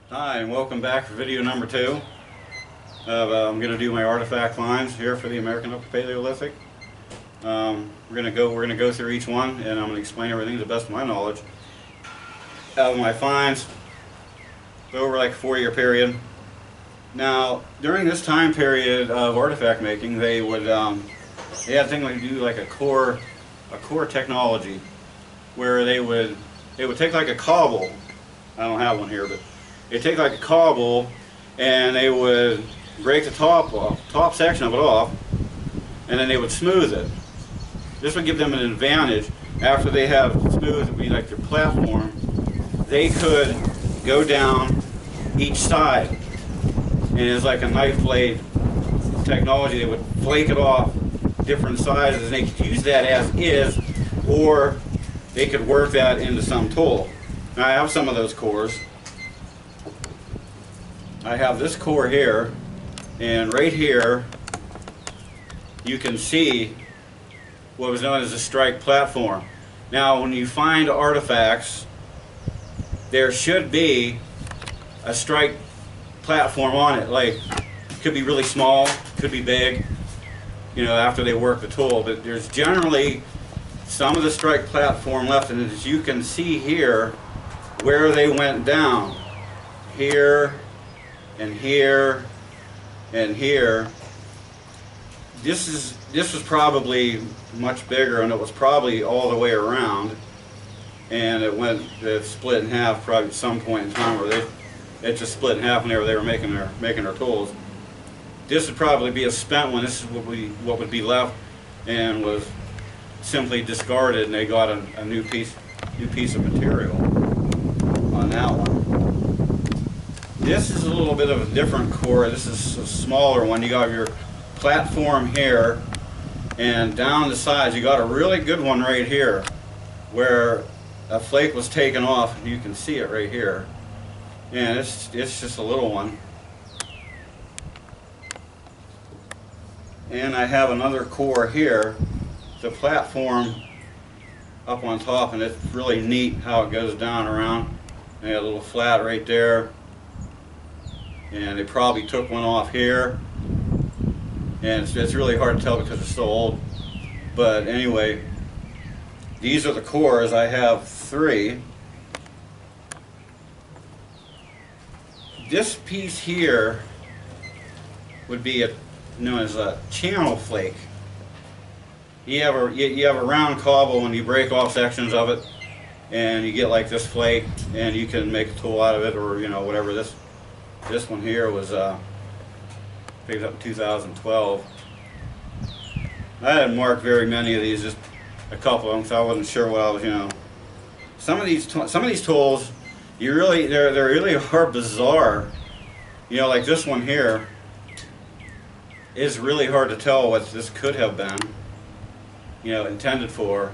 Hi, and welcome back for video number 2. I'm going to do my artifact finds here for the American Upper Paleolithic. We're going to go through each one, and I'm going to explain everything to the best of my knowledge. Of my finds over like a 4-year period. Now, during this time period of artifact making, they had a thing like do like a core technology, where they would take like a cobble. I don't have one here, but they take like a cobble and they would break the top section of it off, and then they would smooth it. This would give them an advantage. After they have smooth, it would be like their platform. They could go down each side, and it's like a knife blade technology. They would flake it off different sizes, and they could use that as is, or they could work that into some tool. Now I have some of those cores. I have this core here, and right here you can see what was known as a strike platform. Now when you find artifacts, there should be a strike platform on it. Like, it could be really small, could be big, you know, after they work the tool, but there's generally some of the strike platform left, and as you can see here where they went down, here and here and here. This was probably much bigger, and it was probably all the way around, and it split in half probably at some point in time where it just split in half whenever they were making their tools. This would probably be a spent one. This is what would be left, and was simply discarded, and they got a new piece of material on that one. This is a little bit of a different core. This is a smaller one. You got your platform here, and down the sides you got a really good one right here where a flake was taken off, and you can see it right here, and it's just a little one. And I have another core here, the platform up on top, and it's really neat how it goes down around. And a little flat right there, and they probably took one off here, and it's really hard to tell because it's so old. But anyway, these are the cores. I have 3. This piece here would be known as a channel flake. You have a round cobble, and you break off sections of it, and you get like this flake, and you can make a tool out of it, or you know, whatever. This one here was picked up in 2012. I hadn't marked very many of these, just a couple of them, so I wasn't sure what I was, you know. Some of these tools, they really are bizarre. You know, like this one here is really hard to tell what this could have been, you know, intended for.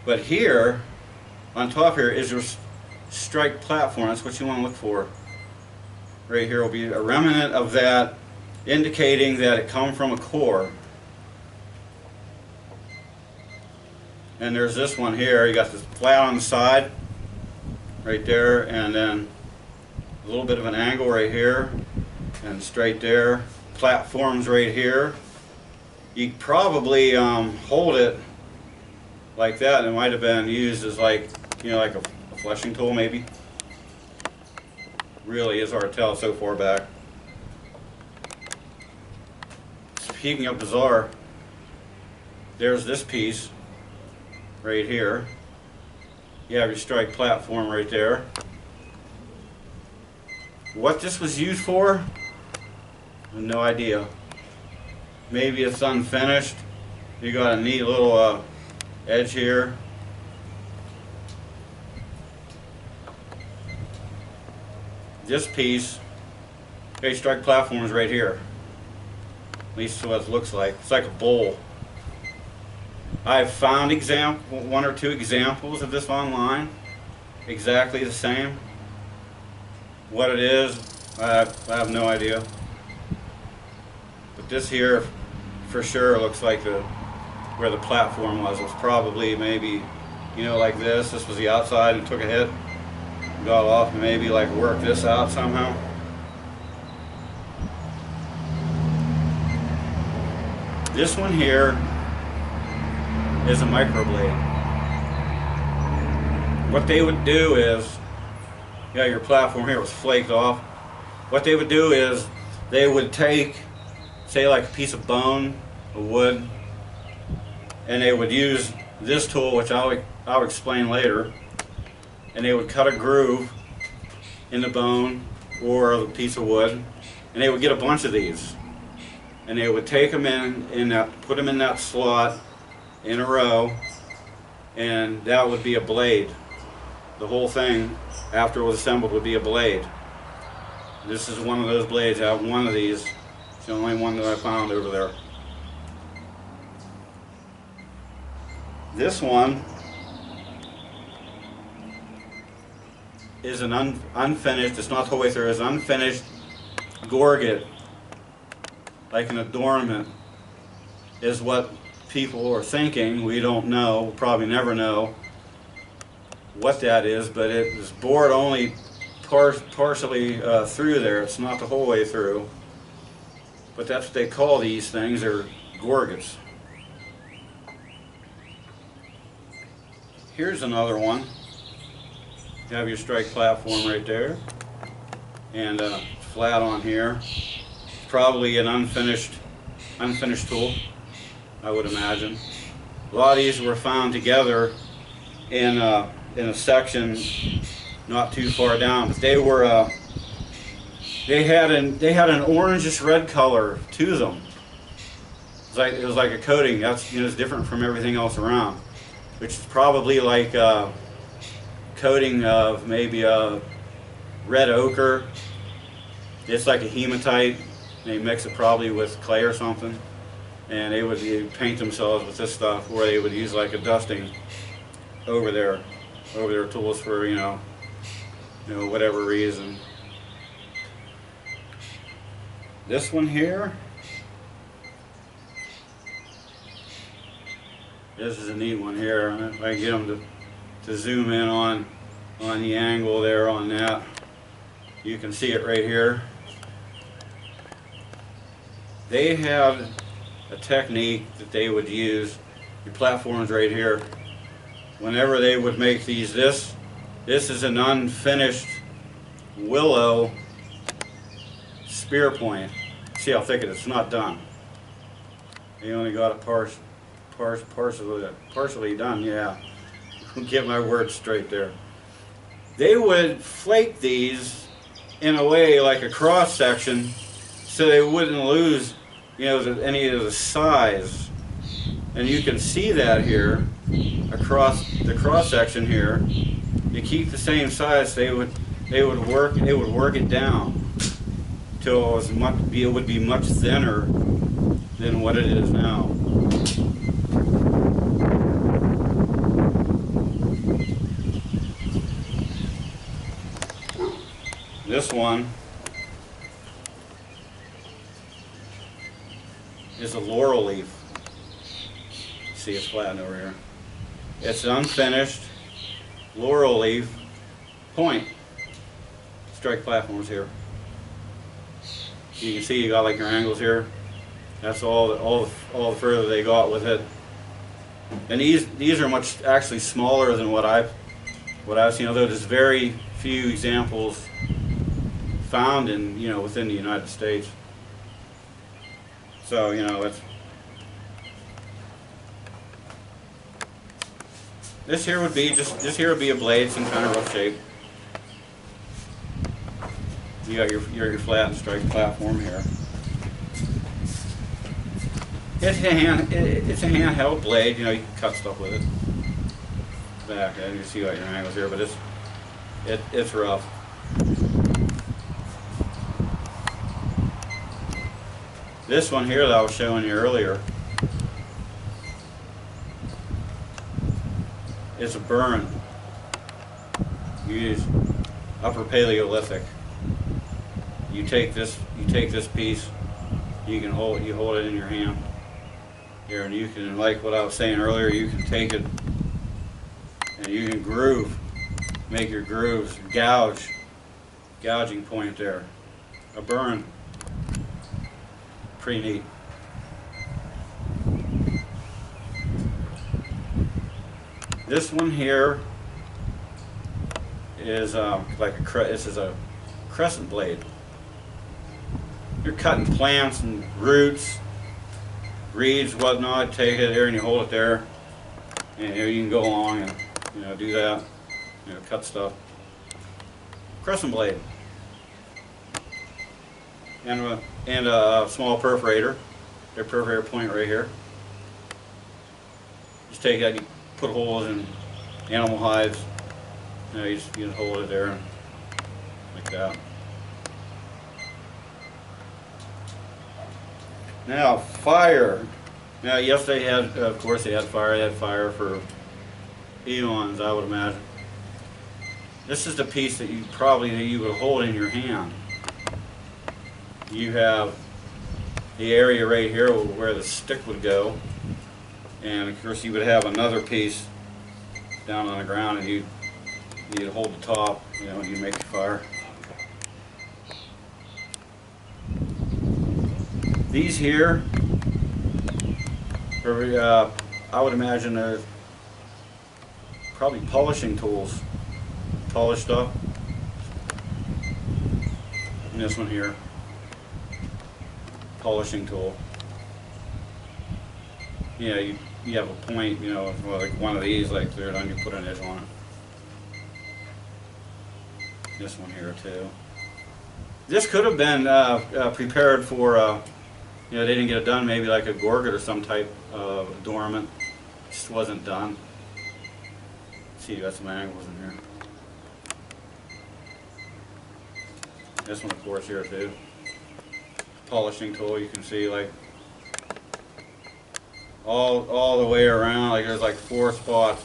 But here, on top here, is your strike platform. That's what you want to look for. Right here will be a remnant of that, indicating that it come from a core. And there's this one here. You got this flat on the side, right there, and then a little bit of an angle right here, and straight there. Platforms right here. You probably hold it like that. It might have been used as like, you know, like a fleshing tool maybe. Really is hard to tell so far back. Speaking of bizarre, there's this piece right here. You have your strike platform right there. What this was used for, I have no idea. Maybe it's unfinished. You got a neat little edge here. This piece, okay, strike platform is right here. At least what it looks like. It's like a bowl. I've found 1 or 2 examples of this online, exactly the same. What it is, I have no idea. But this here, for sure, looks like where the platform was. It was probably maybe, you know, like this. This was the outside and took a hit. got off and maybe like work this out somehow. This one here is a microblade. What they would do is, yeah, your platform here was flaked off. What they would do is they would take, say, like a piece of bone, a wood, and they would use this tool, which I'll explain later, and they would cut a groove in the bone or the piece of wood, and they would get a bunch of these, and they would take them in that, put them in that slot in a row, and that would be a blade. The whole thing, after it was assembled, would be a blade. This is one of those blades. I have one of these. It's the only one that I found over there. This one is an unfinished, it's not the whole way through, it's an unfinished gorget, like an adornment, is what people are thinking. We don't know, we'll probably never know what that is, but it is bored only partially through there. It's not the whole way through, but that's what they call these things. They're gorgets. Here's another one. You have your strike platform right there, and flat on here. Probably an unfinished tool, I would imagine. A lot of these were found together in a section not too far down, but they were they had an orangish red color to them. It was like a coating. That's, you know, it's different from everything else around, which is probably like a coating of maybe a red ochre. It's like a hematite. They mix it probably with clay or something, and they would paint themselves with this stuff, or they would use like a dusting over their tools for, you know, whatever reason. This one here, this is a neat one here. If I can get them to zoom in on the angle there on that, you can see it right here. They have a technique that they would use, your platforms right here, whenever they would make these. This is an unfinished willow spear point. See how thick it is? It's not done. They only got it partially done. Yeah, get my words straight there. They would flake these in a way like a cross section, so they wouldn't lose, you know, any of the size. And you can see that here across the cross section here. To keep the same size, they would work it down till it would be much thinner than what it is now. This one is a laurel leaf. See, it's flattened over here. It's an unfinished laurel leaf point. Strike platforms here. You can see you got like your angles here. That's all the further they got with it. And these are much actually smaller than what I've seen. Although there's very few examples found in, you know, within the United States. So, you know, this here would be a blade, some kind of rough shape. You got your flat and strike platform here. It's a handheld blade. You know, you can cut stuff with it. Back, you see got your angles here, but it's rough. This one here that I was showing you earlier is a burn. You use Upper Paleolithic. You take this piece, you hold it in your hand here, and you can, like what I was saying earlier, you can take it and you can groove make your grooves, gouging point there, a burn. Pretty neat. This one here is this is a crescent blade. You're cutting plants and roots, reeds, whatnot. Take it there and you hold it there, and you can go along and do that. Cut stuff. Crescent blade, and a small perforator. Their perforator point right here. Just take that, you put holes in animal hides. You just hold it there like that. Now fire. Now yes, they had, of course, they had fire. They had fire for eons, I would imagine. This is the piece that you would hold in your hand. You have the area right here where the stick would go, and of course you would have another piece down on the ground, and you'd hold the top, and you make the fire. These here, I would imagine they're probably polishing tools. Polish stuff. And this one here, polishing tool. Yeah, you have a point, like one of these, like there, and you put an edge on it. This one here too. This could have been prepared for, they didn't get it done, maybe like a gorget or some type of adornment. Just wasn't done. See, you got some angles in here. This one, of course, here too. Polishing tool, you can see like all the way around, like there's like 4 spots.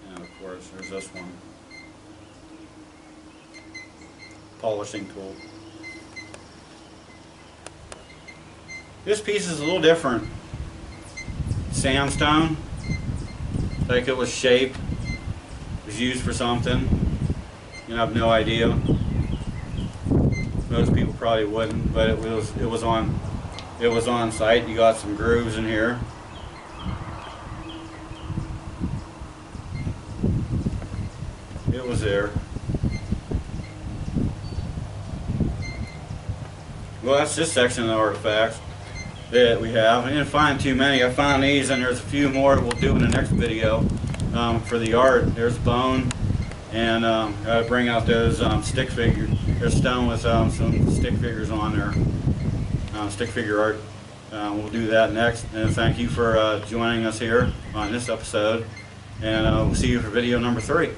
And of course, there's this one. Polishing tool. This piece is a little different. Sandstone. Like it was shaped, it was used for something. I have no idea. Most people probably wouldn't, but it was on site. You got some grooves in here. It was there. Well, that's this section of the artifacts that we have. I didn't find too many. I found these, and there's a few more we'll do in the next video for the art. There's bone, and I bring out those stick figures. There's stone with some stick figures on there, stick figure art. We'll do that next. And thank you for joining us here on this episode, and we'll see you for video number 3.